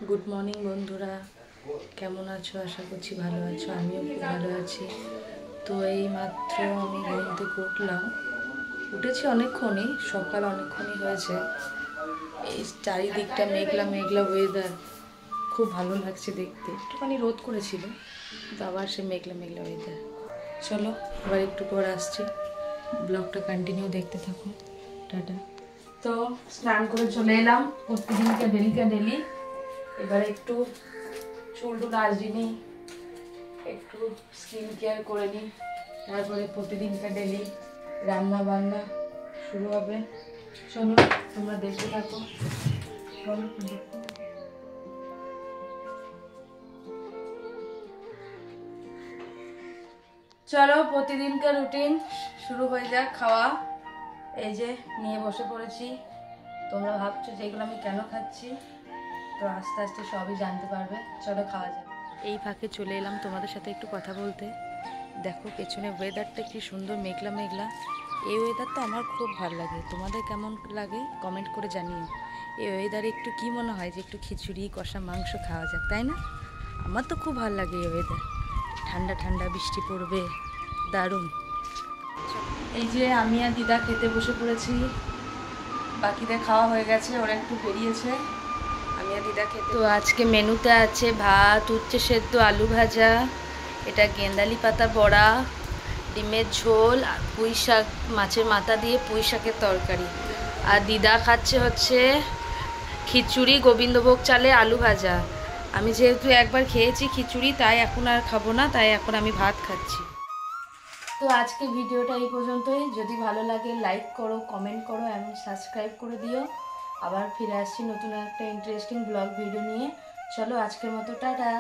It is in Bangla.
গুড মর্নিং বন্ধুরা, কেমন আছো? আশা করছি ভালো আছো। আমিও খুব ভালো আছি। তো এই মাত্র আমি ঘুম থেকে উঠলাম। উঠেছি অনেকক্ষণই, সকাল অনেকক্ষণই হয়েছে। এই চারিদিকটা মেঘলা মেঘলা ওয়েদার, খুব ভালো লাগছে দেখতে। একটুখানি রোদ করেছিল, কিন্তু আবার সে মেঘলা মেঘলা ওয়েদার। চলো এবার একটু পর আসছি, ব্লগটা কন্টিনিউ দেখতে থাকো। টাটা। তো স্নান করে চলে এলাম প্রতিদিনকে ডেলি। এবার একটু চুলটুল আজরি নিই, একটু স্কিন কেয়ার করে নিই, তারপরে প্রতিদিনকার ডেলি রান্না বান্না শুরু হবে। চলো তোমরা দেখতে থাকো। চলো প্রতিদিনকার রুটিন শুরু হয়ে যাক। খাওয়া এই যে নিয়ে বসে পড়েছি। তোমরা ভাবছো যেগুলো আমি কেন খাচ্ছি, তো আস্তে আস্তে সবই জানতে পারবে। চলো খাওয়া যাক। এই ফাঁকে চলে এলাম তোমাদের সাথে একটু কথা বলতে। দেখো পেছনে ওয়েদারটা কি সুন্দর, মেঘলা মেঘলা। এই ওয়েদারটা আমার খুব ভালো লাগে। তোমাদের কেমন লাগে কমেন্ট করে জানিও। এই ওয়েদারে একটু কি মনে হয় যে একটু খিচুড়ি কষা মাংস খাওয়া যাক, তাই না? আমার তো খুব ভালো লাগে এই ওয়েদার। ঠান্ডা ঠান্ডা বৃষ্টি পড়বে, দারুণ। এই যে আমি আর দিদা খেতে বসে পড়েছি। বাকিদের খাওয়া হয়ে গেছে, ওরা একটু বেরিয়েছে। আমি আর দিদা খেতে। তো আজকে মেনুতে আছে ভাত, উচ্ছে সেদ্ধ, আলু ভাজা, এটা গেন্দালি পাতা বড়া, ডিমের ঝোল, আর পুঁই শাক, মাছের মাথা দিয়ে পুঁই শাকের তরকারি। আর দিদা খাচ্ছে হচ্ছে খিচুড়ি, গোবিন্দভোগ চালে আলু ভাজা। আমি যেহেতু একবার খেয়েছি খিচুড়ি, তাই এখন আর খাবো না, তাই এখন আমি ভাত খাচ্ছি। তো আজকে ভিডিওটা এই পর্যন্তই। যদি ভালো লাগে লাইক করো, কমেন্ট করো এবং সাবস্ক্রাইব করে দিও। আবার ফিরে আসছি নতুন একটা ইন্টারেস্টিং ব্লগ ভিডিও নিয়ে। চলো আজকের মতো টাটা।